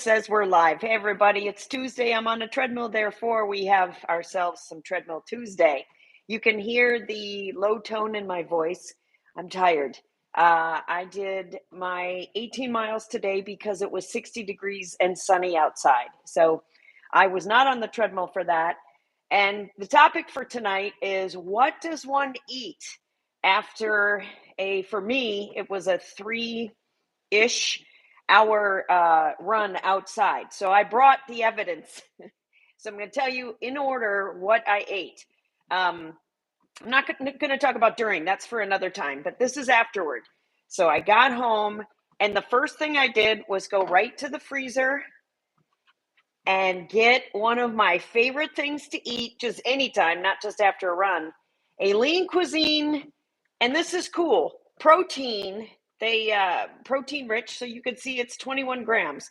Says we're live. Hey, everybody, it's Tuesday. I'm on a treadmill, therefore, we have ourselves some Treadmill Tuesday. You can hear the low tone in my voice. I'm tired. I did my 18 miles today because it was 60 degrees and sunny outside. So I was not on the treadmill for that. And the topic for tonight is, what does one eat after for me, it was a 3-ish hour run outside. So I brought the evidence. So I'm going to tell you in order what I ate. I'm not going to talk about during, that's for another time, but this is afterward. So I got home, and the first thing I did was go right to the freezer and get one of my favorite things to eat, just anytime, not just after a run, a lean cuisine. And this is cool, protein. They protein rich, so you can see it's 21 grams.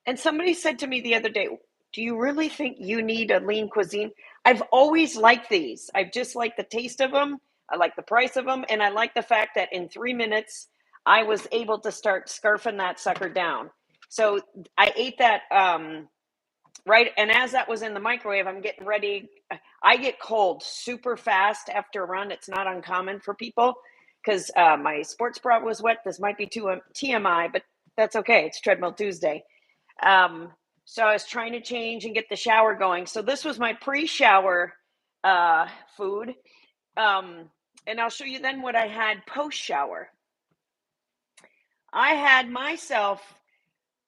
And somebody said to me the other day, do you really think you need a lean cuisine? I've always liked these. I just like the taste of them. I like the price of them. And I like the fact that in 3 minutes, I was able to start scarfing that sucker down. So I ate that right. And as that was in the microwave, I'm getting ready. I get cold super fast after a run. It's not uncommon for people because my sports bra was wet. This might be too TMI, but that's okay. It's Treadmill Tuesday. So I was trying to change and get the shower going. So this was my pre-shower food. And I'll show you then what I had post-shower. I had myself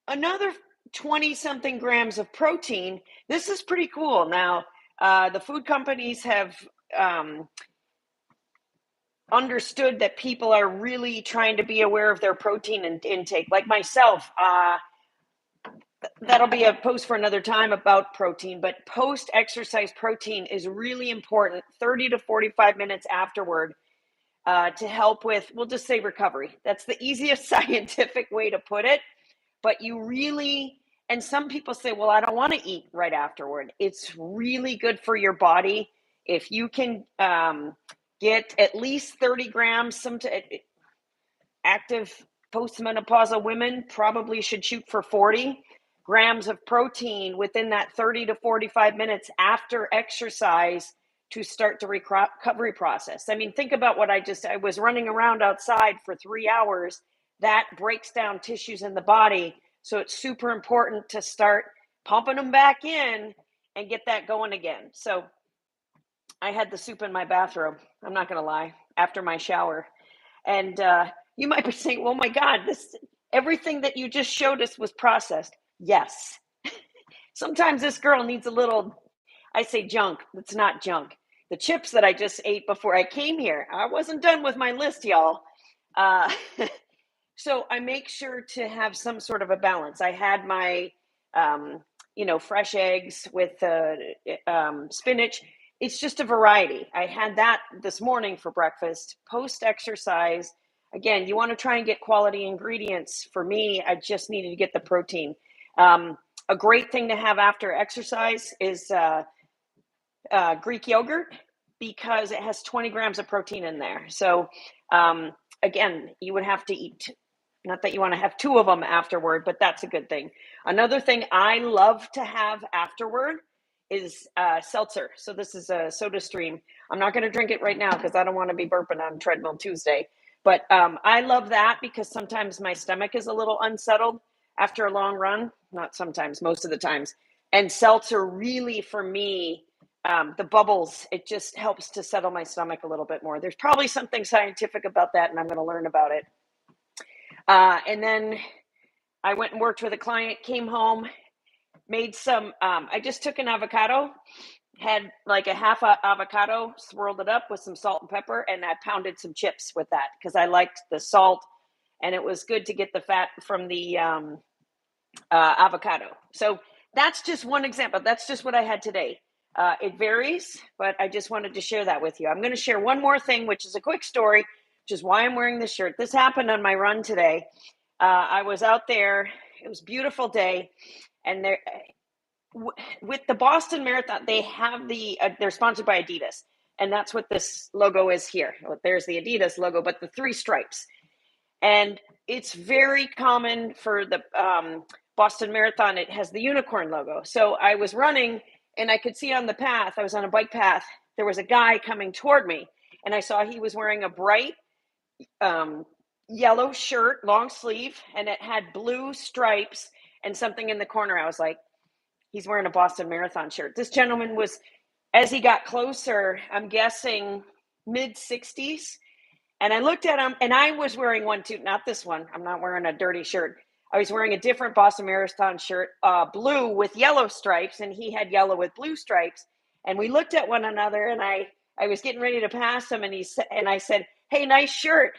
another 20-something grams of protein. This is pretty cool. Now, the food companies have understood that people are really trying to be aware of their protein intake. Like myself, that'll be a post for another time about protein, but post-exercise protein is really important, 30 to 45 minutes afterward, to help with, we'll just say, recovery. That's the easiest scientific way to put it. But you really, and some people say, well, I don't want to eat right afterward. It's really good for your body. If you can get at least 30 grams, active postmenopausal women probably should shoot for 40 grams of protein within that 30 to 45 minutes after exercise to start the recovery process. I mean, think about what I was running around outside for 3 hours. That breaks down tissues in the body. So it's super important to start pumping them back in and get that going again. So I had the soup in my bathroom, I'm not going to lie, after my shower. And you might be saying, oh my God, everything that you just showed us was processed. Yes. Sometimes this girl needs a little, I say junk. It's not junk. The chips that I just ate before I came here, I wasn't done with my list, y'all. So I make sure to have some sort of a balance. I had my, fresh eggs with spinach. It's just a variety. I had that this morning for breakfast, post-exercise. Again, you want to try and get quality ingredients. For me, I just needed to get the protein. A great thing to have after exercise is Greek yogurt, because it has 20 grams of protein in there. So again, you would have to eat, not that you want to have 2 of them afterward, but that's a good thing. Another thing I love to have afterward is seltzer. So this is a Soda Stream. I'm not going to drink it right now because I don't want to be burping on Treadmill Tuesday. But I love that because sometimes my stomach is a little unsettled after a long run. Not sometimes, most of the times. And seltzer really, for me, the bubbles, it just helps to settle my stomach a little bit more. There's probably something scientific about that, and I'm going to learn about it. And then I went and worked with a client, came home, made some, I just took an avocado, had like a half avocado, swirled it up with some salt and pepper, and I pounded some chips with that because I liked the salt, and it was good to get the fat from the avocado. So that's just one example. That's just what I had today. It varies, but I just wanted to share that with you. I'm going to share one more thing, which is a quick story, which is why I'm wearing this shirt. This happened on my run today. I was out there. It was a beautiful day. And with the Boston Marathon, they have they're sponsored by Adidas. And that's what this logo is here. There's the Adidas logo, but the 3 stripes. And it's very common for the Boston Marathon, it has the unicorn logo. So I was running and I could see on the path, I was on a bike path, there was a guy coming toward me. And I saw he was wearing a bright yellow shirt, long sleeve, and it had blue stripes and something in the corner. I was like, he's wearing a Boston Marathon shirt. This gentleman was, as he got closer, I'm guessing mid 60s. And I looked at him, and I was wearing one too, not this one. I'm not wearing a dirty shirt. I was wearing a different Boston Marathon shirt, blue with yellow stripes, and he had yellow with blue stripes. And we looked at one another, and I was getting ready to pass him, and I said, "Hey, nice shirt."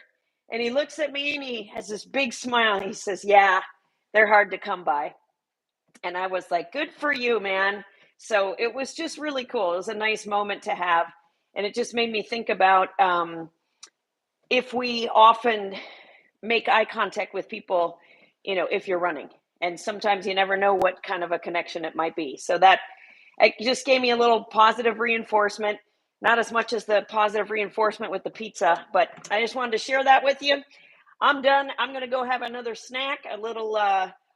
And he looks at me, and he has this big smile. And he says, "Yeah, they're hard to come by." And I was like, "Good for you, man." So it was just really cool. It was a nice moment to have, and it just made me think about if we often make eye contact with people, if you're running, and sometimes you never know what kind of a connection it might be. So that it just gave me a little positive reinforcement, not as much as the positive reinforcement with the pizza, but I just wanted to share that with you. I'm done. I'm going to go have another snack, a little,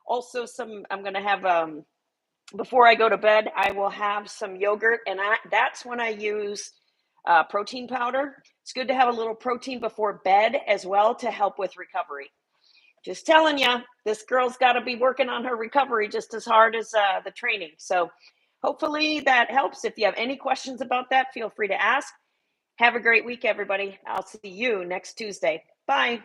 also I'm going to have, before I go to bed, I will have some yogurt, and that's when I use protein powder. It's good to have a little protein before bed as well to help with recovery. Just telling you, this girl's got to be working on her recovery just as hard as the training. So hopefully that helps. If you have any questions about that, feel free to ask. Have a great week, everybody. I'll see you next Tuesday. Bye.